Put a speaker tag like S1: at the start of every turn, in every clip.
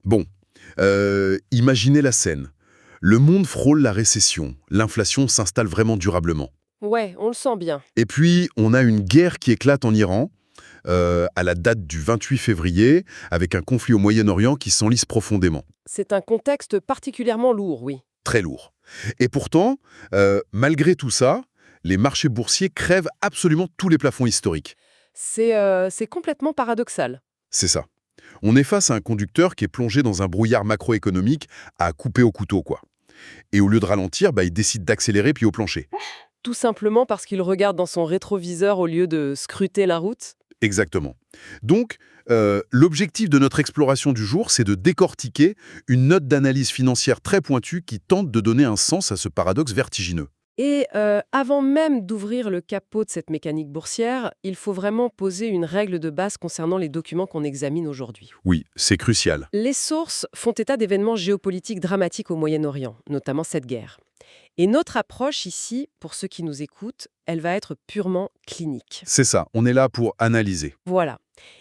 S1: Bon, imaginez la scène. Le monde frôle la récession, l'inflation s'installe vraiment durablement.
S2: Ouais, on le sent bien.
S1: Et puis, on a une guerre qui éclate en Iran, à la date du 28 février, avec un conflit au Moyen-Orient qui s'enlise profondément.
S2: C'est un contexte particulièrement lourd, oui.
S1: Très lourd. Et pourtant, malgré tout ça, les marchés boursiers crèvent absolument tous les plafonds historiques.
S2: C'est complètement paradoxal.
S1: C'est ça. On est face à un conducteur qui est plongé dans un brouillard macroéconomique à couper au couteau, quoi. Et au lieu de ralentir, il décide d'accélérer puis au plancher.
S2: Tout simplement parce qu'il regarde dans son rétroviseur au lieu de scruter la route.
S1: Exactement. Donc, l'objectif de notre exploration du jour, c'est de décortiquer une note d'analyse financière très pointue qui tente de donner un sens à ce paradoxe vertigineux.
S2: Et avant même d'ouvrir le capot de cette mécanique boursière, il faut vraiment poser une règle de base concernant les documents qu'on examine aujourd'hui.
S1: Oui, c'est crucial.
S2: Les sources font état d'événements géopolitiques dramatiques au Moyen-Orient, notamment cette guerre. Et notre approche ici, pour ceux qui nous écoutent, elle va être purement clinique.
S1: C'est ça, on est là pour analyser.
S2: Voilà.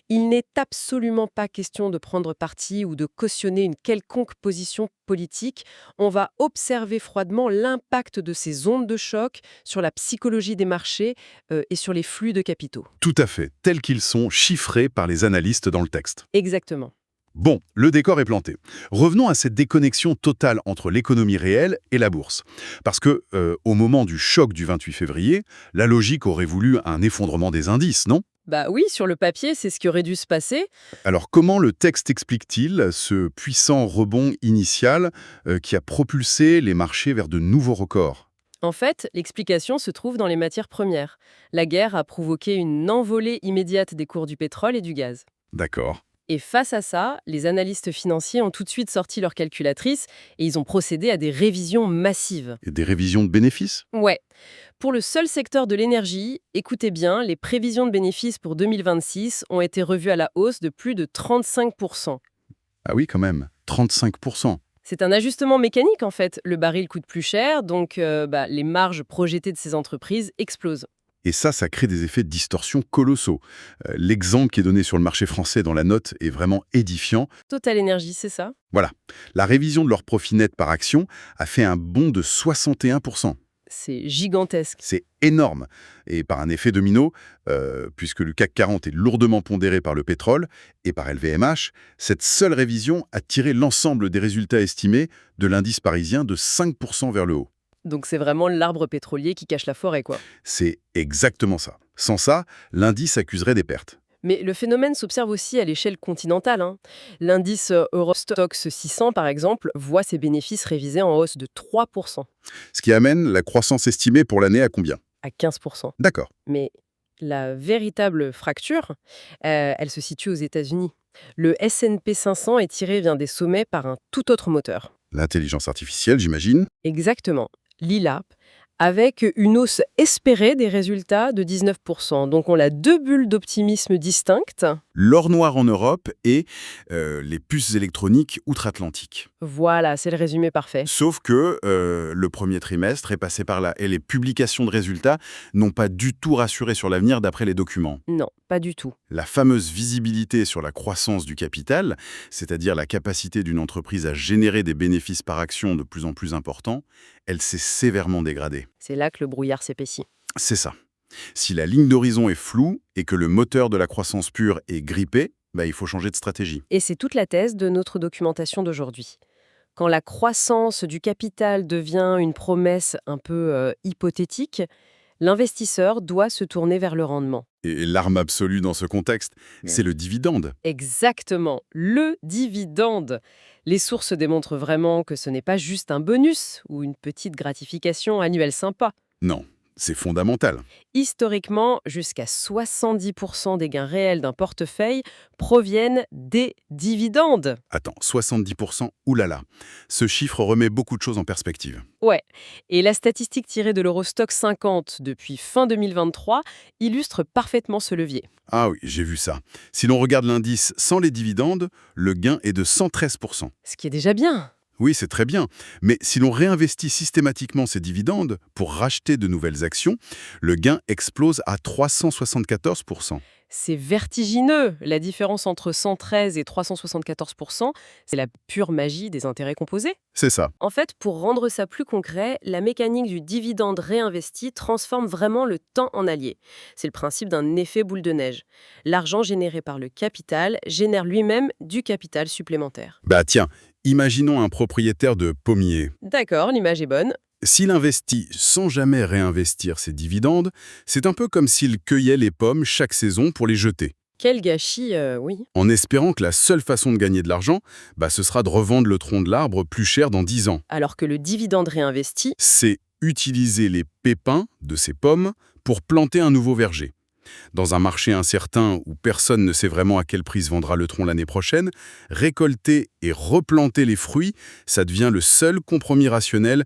S2: Il n'est absolument pas question de prendre parti ou de cautionner une quelconque position politique. On va observer froidement l'impact de ces ondes de choc sur la psychologie des marchés et sur les flux de capitaux.
S1: Tout à fait, tels qu'ils sont chiffrés par les analystes dans le texte.
S2: Exactement.
S1: Bon, le décor est planté. Revenons à cette déconnexion totale entre l'économie réelle et la bourse. Parce que, au moment du choc du 28 février, la logique aurait voulu un effondrement des indices, non?
S2: Bah oui, sur le papier, c'est ce qui aurait dû se passer.
S1: Alors comment le texte explique-t-il ce puissant rebond initial qui a propulsé les marchés vers de nouveaux records?
S2: En fait, l'explication se trouve dans les matières premières. La guerre a provoqué une envolée immédiate des cours du pétrole et du gaz.
S1: D'accord.
S2: Et face à ça, les analystes financiers ont tout de suite sorti leur calculatrice et ils ont procédé à des révisions massives.
S1: Et des révisions de bénéfices?
S2: Ouais. Pour le seul secteur de l'énergie, écoutez bien, les prévisions de bénéfices pour 2026 ont été revues à la hausse de plus de 35%.
S1: Ah oui, quand même. 35%.
S2: C'est un ajustement mécanique en fait. Le baril coûte plus cher, donc les marges projetées de ces entreprises explosent.
S1: Et ça crée des effets de distorsion colossaux. L'exemple qui est donné sur le marché français dans la note est vraiment édifiant.
S2: Total Energy, c'est ça?
S1: Voilà. La révision de leur profit net par action a fait un bond de 61%.
S2: C'est gigantesque.
S1: C'est énorme. Et par un effet domino, puisque le CAC 40 est lourdement pondéré par le pétrole et par LVMH, cette seule révision a tiré l'ensemble des résultats estimés de l'indice parisien de 5% vers le haut.
S2: Donc c'est vraiment l'arbre pétrolier qui cache la forêt, quoi.
S1: C'est exactement ça. Sans ça, l'indice accuserait des pertes.
S2: Mais le phénomène s'observe aussi à l'échelle continentale, hein. L'indice Eurostoxx 600, par exemple, voit ses bénéfices révisés en hausse de 3%,
S1: Ce qui amène la croissance estimée pour l'année à combien?
S2: à 15%.
S1: D'accord.
S2: Mais la véritable fracture, elle se situe aux États-Unis. Le S&P 500 est tiré vers des sommets par un tout autre moteur.
S1: L'intelligence artificielle, j'imagine.
S2: Exactement, l'ILAP, avec une hausse espérée des résultats de 19%. Donc on a deux bulles d'optimisme distinctes.
S1: L'or noir en Europe et les puces électroniques outre-Atlantique.
S2: Voilà, c'est le résumé parfait.
S1: Sauf que le premier trimestre est passé par là et les publications de résultats n'ont pas du tout rassuré sur l'avenir d'après les documents.
S2: Non, pas du tout.
S1: La fameuse visibilité sur la croissance du capital, c'est-à-dire la capacité d'une entreprise à générer des bénéfices par action de plus en plus importants, elle s'est sévèrement dégradée.
S2: C'est là que le brouillard s'épaissit.
S1: C'est ça. Si la ligne d'horizon est floue et que le moteur de la croissance pure est grippé, il faut changer de stratégie.
S2: Et c'est toute la thèse de notre documentation d'aujourd'hui. Quand la croissance du capital devient une promesse un peu hypothétique, l'investisseur doit se tourner vers le rendement.
S1: Et l'arme absolue dans ce contexte, c'est le dividende.
S2: Exactement, le dividende. Les sources démontrent vraiment que ce n'est pas juste un bonus ou une petite gratification annuelle sympa.
S1: Non, c'est fondamental.
S2: Historiquement, jusqu'à 70% des gains réels d'un portefeuille proviennent des dividendes.
S1: Attends, 70%, oulala. Ce chiffre remet beaucoup de choses en perspective.
S2: Ouais, et la statistique tirée de l'Eurostoxx 50 depuis fin 2023 illustre parfaitement ce levier.
S1: Ah oui, j'ai vu ça. Si l'on regarde l'indice sans les dividendes, le gain est de 113%.
S2: Ce qui est déjà bien.
S1: Oui, c'est très bien. Mais si l'on réinvestit systématiquement ces dividendes pour racheter de nouvelles actions, le gain explose à 374%.
S2: C'est vertigineux. La différence entre 113 et 374%, c'est la pure magie des intérêts composés.
S1: C'est ça.
S2: En fait, pour rendre ça plus concret, la mécanique du dividende réinvesti transforme vraiment le temps en allié. C'est le principe d'un effet boule de neige. L'argent généré par le capital génère lui-même du capital supplémentaire.
S1: Bah tiens, imaginons un propriétaire de pommier.
S2: D'accord, l'image est bonne.
S1: S'il investit sans jamais réinvestir ses dividendes, c'est un peu comme s'il cueillait les pommes chaque saison pour les jeter,
S2: Quel gâchis, oui.
S1: en espérant que la seule façon de gagner de l'argent, ce sera de revendre le tronc de l'arbre plus cher dans 10 ans.
S2: Alors que le dividende réinvesti,
S1: C'est utiliser les pépins de ces pommes pour planter un nouveau verger. Dans un marché incertain où personne ne sait vraiment à quel prix se vendra le tronc l'année prochaine, récolter et replanter les fruits, ça devient le seul compromis rationnel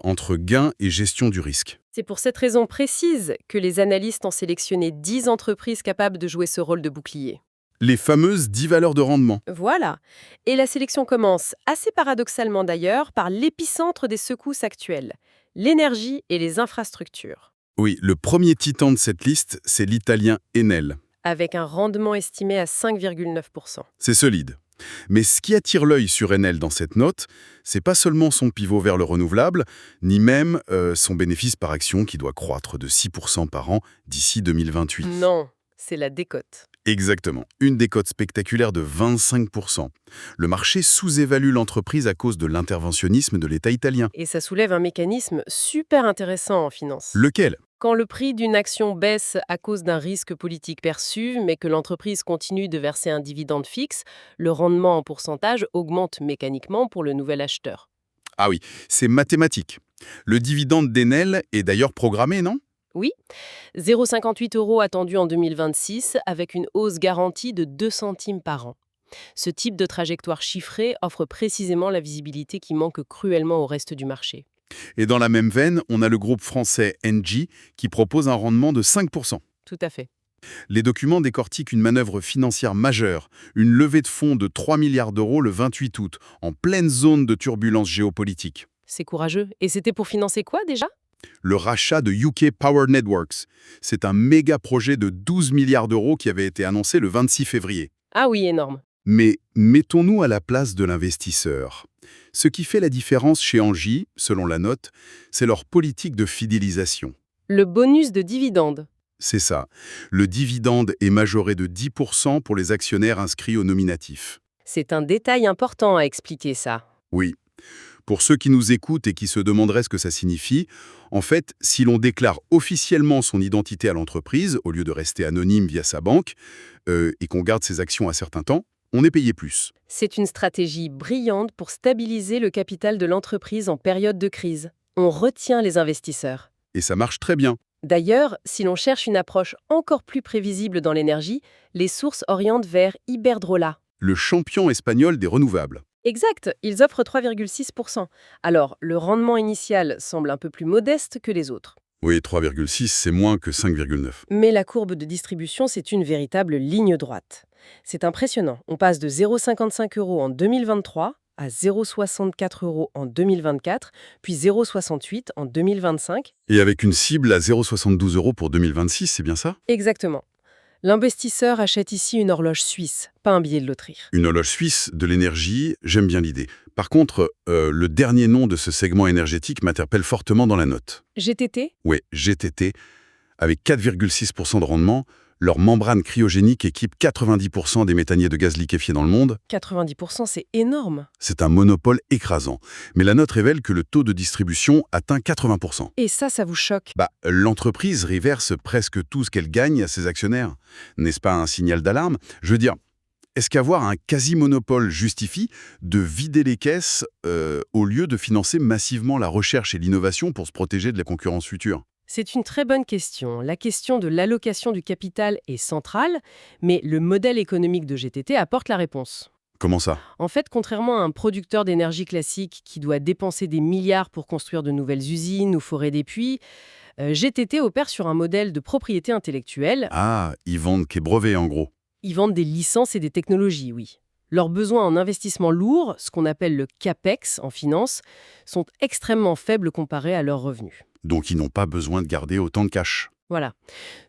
S1: entre gain et gestion du risque.
S2: c'est pour cette raison précise que les analystes ont sélectionné 10 entreprises capables de jouer ce rôle de bouclier.
S1: Les fameuses 10 valeurs de rendement.
S2: Voilà. Et la sélection commence, assez paradoxalement d'ailleurs, par l'épicentre des secousses actuelles, l'énergie et les infrastructures,
S1: Oui, le premier titan de cette liste, c'est l'italien Enel.
S2: avec un rendement estimé à 5,9%.
S1: C'est solide. Mais ce qui attire l'œil sur Enel dans cette note, c'est pas seulement son pivot vers le renouvelable, ni même son bénéfice par action qui doit croître de 6% par an d'ici 2028.
S2: Non, c'est la décote.
S1: Exactement. Une décote spectaculaire de 25%. Le marché sous-évalue l'entreprise à cause de l'interventionnisme de l'État italien.
S2: Et ça soulève un mécanisme super intéressant en finance.
S1: Lequel?
S2: Quand le prix d'une action baisse à cause d'un risque politique perçu, mais que l'entreprise continue de verser un dividende fixe, le rendement en pourcentage augmente mécaniquement pour le nouvel acheteur.
S1: Ah oui, c'est mathématique. Le dividende d'Enel est d'ailleurs programmé, non?
S2: Oui, 0,58 € attendu en 2026 avec une hausse garantie de 2 centimes par an. Ce type de trajectoire chiffrée offre précisément la visibilité qui manque cruellement au reste du marché.
S1: Et dans la même veine, on a le groupe français Engie qui propose un rendement de 5%.
S2: Tout à fait.
S1: Les documents décortiquent une manœuvre financière majeure, une levée de fonds de 3 milliards d'euros le 28 août, en pleine zone de turbulence géopolitique.
S2: C'est courageux. Et c'était pour financer quoi déjà?
S1: Le rachat de UK Power Networks. C'est un méga projet de 12 milliards d'euros qui avait été annoncé le 26 février.
S2: Ah oui, énorme.
S1: Mais mettons-nous à la place de l'investisseur. Ce qui fait la différence chez Engie, selon la note, c'est leur politique de fidélisation.
S2: Le bonus de dividende.
S1: C'est ça. Le dividende est majoré de 10% pour les actionnaires inscrits au nominatif.
S2: C'est un détail important à expliquer ça.
S1: Oui. Pour ceux qui nous écoutent et qui se demanderaient ce que ça signifie, en fait, si l'on déclare officiellement son identité à l'entreprise, au lieu de rester anonyme via sa banque, et qu'on garde ses actions un certain temps, on est payé plus.
S2: C'est une stratégie brillante pour stabiliser le capital de l'entreprise en période de crise. On retient les investisseurs.
S1: Et ça marche très bien.
S2: D'ailleurs, si l'on cherche une approche encore plus prévisible dans l'énergie, les sources orientent vers Iberdrola.
S1: Le champion espagnol des renouvelables.
S2: Exact, ils offrent 3,6%. Alors, le rendement initial semble un peu plus modeste que les autres.
S1: Oui, 3,6, c'est moins que 5,9.
S2: Mais la courbe de distribution, c'est une véritable ligne droite. C'est impressionnant. On passe de 0,55 € en 2023 à 0,64 € en 2024, puis 0,68 en 2025.
S1: Et avec une cible à 0,72 € pour 2026, c'est bien ça?
S2: Exactement. L'investisseur achète ici une horloge suisse, pas un billet de loterie.
S1: Une horloge suisse, de l'énergie, j'aime bien l'idée. Par contre, le dernier nom de ce segment énergétique m'interpelle fortement dans la note.
S2: GTT?
S1: Oui, GTT, avec 4,6% de rendement, leur membrane cryogénique équipe 90% des méthaniers de gaz liquéfiés dans le monde.
S2: 90%, c'est énorme.
S1: C'est un monopole écrasant. Mais la note révèle que le taux de distribution atteint 80%.
S2: Et ça vous choque.
S1: L'entreprise reverse presque tout ce qu'elle gagne à ses actionnaires. N'est-ce pas un signal d'alarme? Je veux dire, est-ce qu'avoir un quasi-monopole justifie de vider les caisses au lieu de financer massivement la recherche et l'innovation pour se protéger de la concurrence future?
S2: C'est une très bonne question. La question de l'allocation du capital est centrale, mais le modèle économique de GTT apporte la réponse.
S1: Comment ça?
S2: En fait, contrairement à un producteur d'énergie classique qui doit dépenser des milliards pour construire de nouvelles usines ou forer des puits, GTT opère sur un modèle de propriété intellectuelle.
S1: Ah, ils vendent qu'est brevet en gros.
S2: Ils vendent des licences et des technologies, oui. Leurs besoins en investissement lourd, ce qu'on appelle le CAPEX en finance, sont extrêmement faibles comparés à leurs revenus.
S1: Donc ils n'ont pas besoin de garder autant de cash.
S2: Voilà.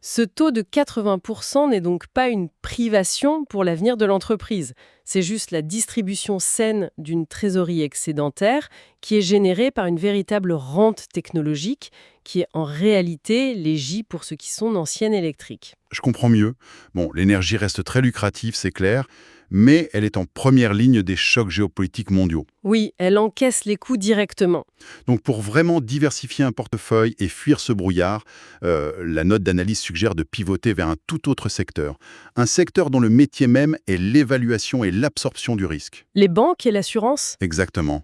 S2: Ce taux de 80% n'est donc pas une privation pour l'avenir de l'entreprise. C'est juste la distribution saine d'une trésorerie excédentaire qui est générée par une véritable rente technologique qui est en réalité légie pour ceux qui sont d'anciennes électriques.
S1: Je comprends mieux. Bon, l'énergie reste très lucrative, c'est clair, mais elle est en première ligne des chocs géopolitiques mondiaux.
S2: Oui, elle encaisse les coûts directement.
S1: Donc pour vraiment diversifier un portefeuille et fuir ce brouillard, la note d'analyse suggère de pivoter vers un tout autre secteur. Un secteur dont le métier même est l'évaluation et l'absorption du risque.
S2: Les banques et l'assurance,
S1: Exactement.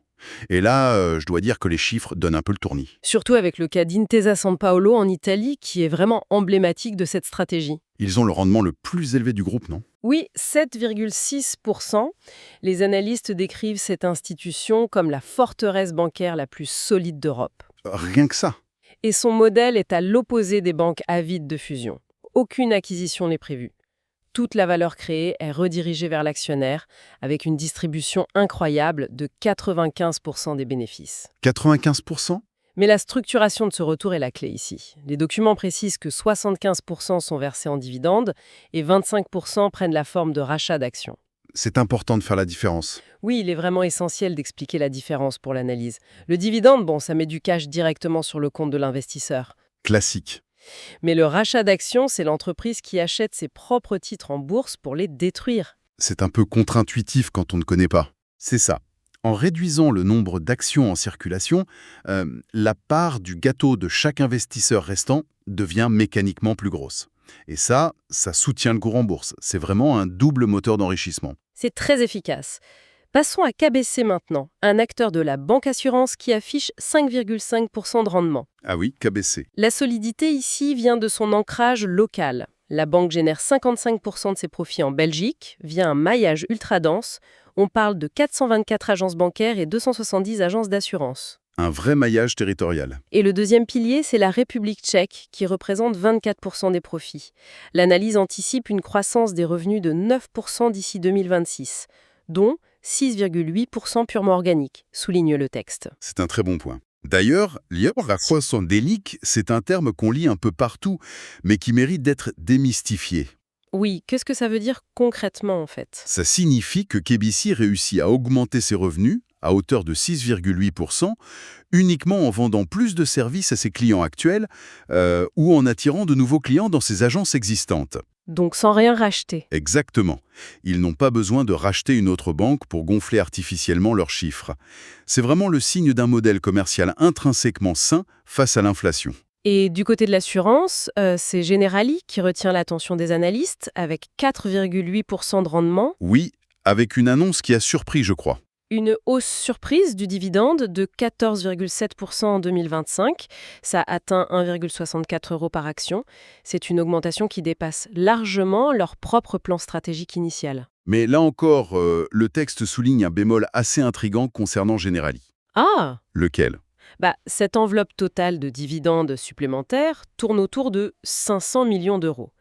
S1: Et là, je dois dire que les chiffres donnent un peu le tournis.
S2: surtout avec le cas d'Intesa Sanpaolo en Italie, qui est vraiment emblématique de cette stratégie.
S1: Ils ont le rendement le plus élevé du groupe, non?
S2: Oui, 7,6%. Les analystes décrivent cette institution comme la forteresse bancaire la plus solide d'Europe.
S1: Rien que ça.
S2: Et son modèle est à l'opposé des banques avides de fusion. Aucune acquisition n'est prévue. Toute la valeur créée est redirigée vers l'actionnaire, avec une distribution incroyable de 95% des bénéfices.
S1: 95%?
S2: Mais la structuration de ce retour est la clé ici. Les documents précisent que 75% sont versés en dividendes et 25% prennent la forme de rachat d'actions.
S1: C'est important de faire la différence.
S2: Oui, il est vraiment essentiel d'expliquer la différence pour l'analyse. Le dividende, bon, ça met du cash directement sur le compte de l'investisseur.
S1: Classique.
S2: Mais le rachat d'actions, c'est l'entreprise qui achète ses propres titres en bourse pour les détruire.
S1: C'est un peu contre-intuitif quand on ne connaît pas. C'est ça. En réduisant le nombre d'actions en circulation, la part du gâteau de chaque investisseur restant devient mécaniquement plus grosse. Et ça soutient le cours en bourse. C'est vraiment un double moteur d'enrichissement.
S2: C'est très efficace. Passons à KBC maintenant, un acteur de la banque assurance qui affiche 5,5% de rendement.
S1: Ah oui, KBC.
S2: La solidité ici vient de son ancrage local. La banque génère 55% de ses profits en Belgique via un maillage ultra dense. On parle de 424 agences bancaires et 270 agences d'assurance.
S1: Un vrai maillage territorial.
S2: Et le deuxième pilier, c'est la République tchèque, qui représente 24% des profits. L'analyse anticipe une croissance des revenus de 9% d'ici 2026, dont 6,8% purement organique, souligne le texte.
S1: C'est un très bon point. D'ailleurs, la croissance délique, c'est un terme qu'on lit un peu partout, mais qui mérite d'être démystifié.
S2: Oui, qu'est-ce que ça veut dire concrètement en fait?
S1: Ça signifie que KBC réussit à augmenter ses revenus à hauteur de 6,8%, uniquement en vendant plus de services à ses clients actuels ou en attirant de nouveaux clients dans ses agences existantes.
S2: Donc sans rien racheter.
S1: Exactement. Ils n'ont pas besoin de racheter une autre banque pour gonfler artificiellement leurs chiffres. C'est vraiment le signe d'un modèle commercial intrinsèquement sain face à l'inflation.
S2: Et du côté de l'assurance, c'est Generali qui retient l'attention des analystes avec 4,8% de rendement.
S1: Oui, avec une annonce qui a surpris, je crois.
S2: Une hausse surprise du dividende de 14,7% en 2025. Ça atteint 1,64 € par action. C'est une augmentation qui dépasse largement leur propre plan stratégique initial.
S1: Mais là encore, le texte souligne un bémol assez intrigant concernant Generali.
S2: Ah!
S1: Lequel?
S2: Cette enveloppe totale de dividendes supplémentaires tourne autour de 500 millions d'euros.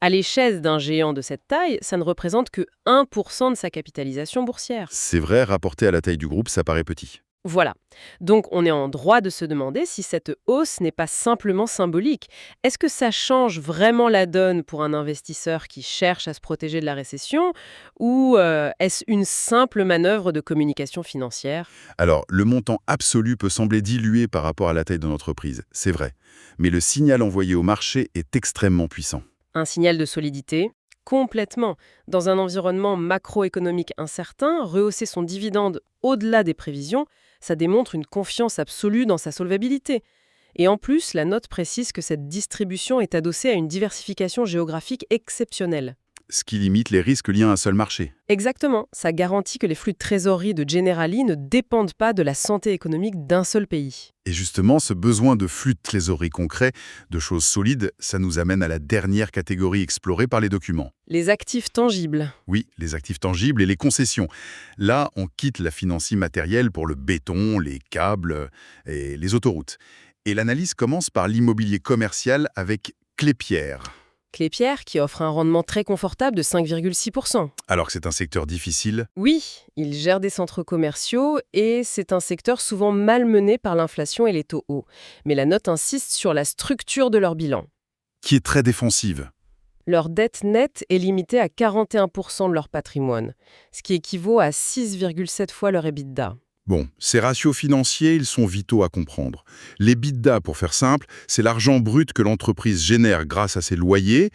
S2: À l'échelle d'un géant de cette taille, ça ne représente que 1% de sa capitalisation boursière.
S1: C'est vrai, rapporté à la taille du groupe, ça paraît petit.
S2: Voilà. Donc on est en droit de se demander si cette hausse n'est pas simplement symbolique. Est-ce que ça change vraiment la donne pour un investisseur qui cherche à se protéger de la récession ou est-ce une simple manœuvre de communication financière?
S1: Alors, le montant absolu peut sembler dilué par rapport à la taille de l'entreprise, c'est vrai. Mais le signal envoyé au marché est extrêmement puissant.
S2: Un signal de solidité? Complètement. Dans un environnement macroéconomique incertain, rehausser son dividende au-delà des prévisions, ça démontre une confiance absolue dans sa solvabilité. Et en plus, la note précise que cette distribution est adossée à une diversification géographique exceptionnelle.
S1: Ce qui limite les risques liés à un seul marché.
S2: Exactement, ça garantit que les flux de trésorerie de Generali ne dépendent pas de la santé économique d'un seul pays.
S1: Et justement, ce besoin de flux de trésorerie concret, de choses solides, ça nous amène à la dernière catégorie explorée par les documents.
S2: Les actifs tangibles.
S1: Oui, les actifs tangibles et les concessions. Là, on quitte la finance immatérielle pour le béton, les câbles et les autoroutes. Et l'analyse commence par l'immobilier commercial avec Clépierre.
S2: Clépierre qui offre un rendement très confortable de 5,6%.
S1: Alors que c'est un secteur difficile.
S2: Oui, il gère des centres commerciaux et c'est un secteur souvent malmené par l'inflation et les taux hauts. Mais la note insiste sur la structure de leur bilan.
S1: qui est très défensive.
S2: Leur dette nette est limitée à 41% de leur patrimoine, ce qui équivaut à 6,7 fois leur EBITDA.
S1: Bon, ces ratios financiers, ils sont vitaux à comprendre. L'EBITDA, pour faire simple, c'est l'argent brut que l'entreprise génère grâce à ses loyers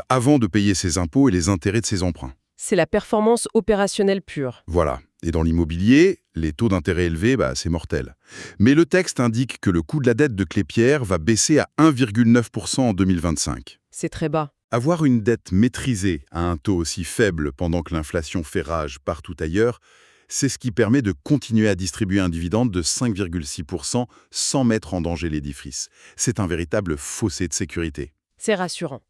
S1: avant de payer ses impôts et les intérêts de ses emprunts.
S2: C'est la performance opérationnelle pure.
S1: Voilà. Et dans l'immobilier, les taux d'intérêt élevés, c'est mortel. Mais le texte indique que le coût de la dette de Clépierre va baisser à 1,9% en 2025.
S2: C'est très bas.
S1: Avoir une dette maîtrisée à un taux aussi faible pendant que l'inflation fait rage partout ailleurs, c'est ce qui permet de continuer à distribuer un dividende de 5,6% sans mettre en danger l'édifice. C'est un véritable fossé de sécurité.
S2: C'est rassurant.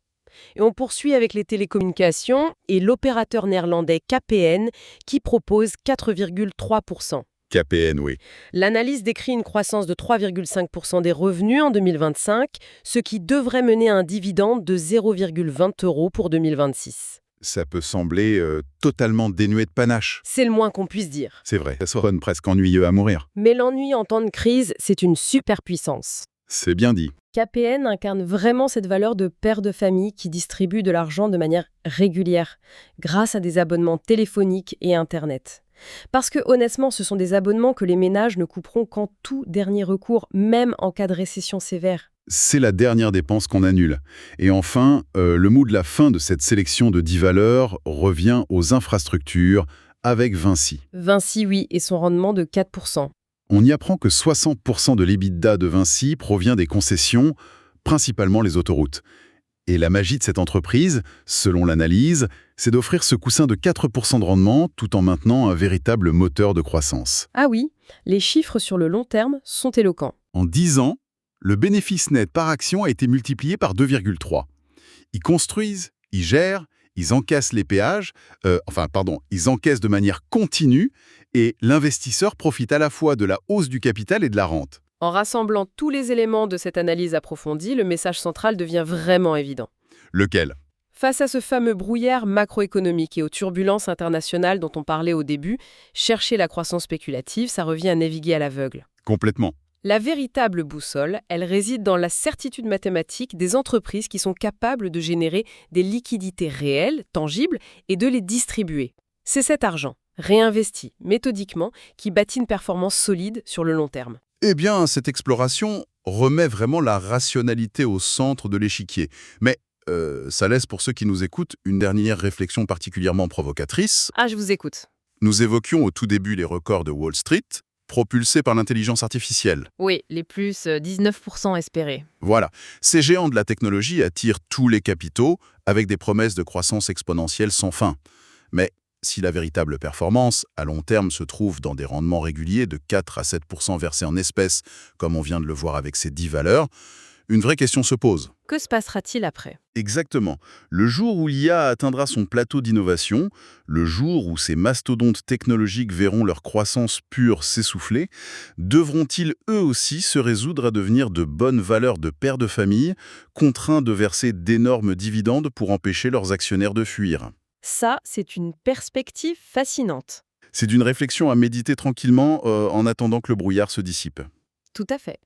S2: Et on poursuit avec les télécommunications et l'opérateur néerlandais KPN qui propose 4,3%.
S1: KPN, oui.
S2: L'analyse décrit une croissance de 3,5% des revenus en 2025, ce qui devrait mener à un dividende de 0,20 € pour 2026.
S1: Ça peut sembler totalement dénué de panache.
S2: C'est le moins qu'on puisse dire.
S1: C'est vrai, ça sonne presque ennuyeux à mourir.
S2: Mais l'ennui en temps de crise, c'est une superpuissance.
S1: C'est bien dit.
S2: KPN incarne vraiment cette valeur de père de famille qui distribue de l'argent de manière régulière, grâce à des abonnements téléphoniques et Internet. Parce que honnêtement, ce sont des abonnements que les ménages ne couperont qu'en tout dernier recours, même en cas de récession sévère.
S1: C'est la dernière dépense qu'on annule. Et enfin, le mot de la fin de cette sélection de 10 valeurs revient aux infrastructures avec Vinci.
S2: Vinci, oui, et son rendement de 4%.
S1: On y apprend que 60% de l'EBITDA de Vinci provient des concessions, principalement les autoroutes. Et la magie de cette entreprise, selon l'analyse, c'est d'offrir ce coussin de 4% de rendement tout en maintenant un véritable moteur de croissance.
S2: Ah oui, les chiffres sur le long terme sont éloquents.
S1: En 10 ans, le bénéfice net par action a été multiplié par 2,3. Ils construisent, ils gèrent, ils encaissent les péages, ils encaissent de manière continue et l'investisseur profite à la fois de la hausse du capital et de la rente.
S2: En rassemblant tous les éléments de cette analyse approfondie, le message central devient vraiment évident.
S1: Lequel ?
S2: Face à ce fameux brouillard macroéconomique et aux turbulences internationales dont on parlait au début, chercher la croissance spéculative, ça revient à naviguer à l'aveugle.
S1: Complètement.
S2: La véritable boussole, elle réside dans la certitude mathématique des entreprises qui sont capables de générer des liquidités réelles, tangibles, et de les distribuer. C'est cet argent, réinvesti méthodiquement, qui bâtit une performance solide sur le long terme.
S1: Eh bien, cette exploration remet vraiment la rationalité au centre de l'échiquier. Mais ça laisse pour ceux qui nous écoutent une dernière réflexion particulièrement provocatrice.
S2: Ah, je vous écoute.
S1: Nous évoquions au tout début les records de Wall Street, propulsés par l'intelligence artificielle.
S2: Oui, les plus 19% espérés.
S1: Voilà, ces géants de la technologie attirent tous les capitaux avec des promesses de croissance exponentielle sans fin. Mais si la véritable performance, à long terme, se trouve dans des rendements réguliers de 4 à 7% versés en espèces, comme on vient de le voir avec ces 10 valeurs, une vraie question se pose.
S2: Que se passera-t-il après ?
S1: Exactement. Le jour où l'IA atteindra son plateau d'innovation, le jour où ces mastodontes technologiques verront leur croissance pure s'essouffler, devront-ils eux aussi se résoudre à devenir de bonnes valeurs de pères de famille, contraints de verser d'énormes dividendes pour empêcher leurs actionnaires de fuir ?
S2: Ça, c'est une perspective fascinante.
S1: C'est une réflexion à méditer tranquillement en attendant que le brouillard se dissipe.
S2: Tout à fait.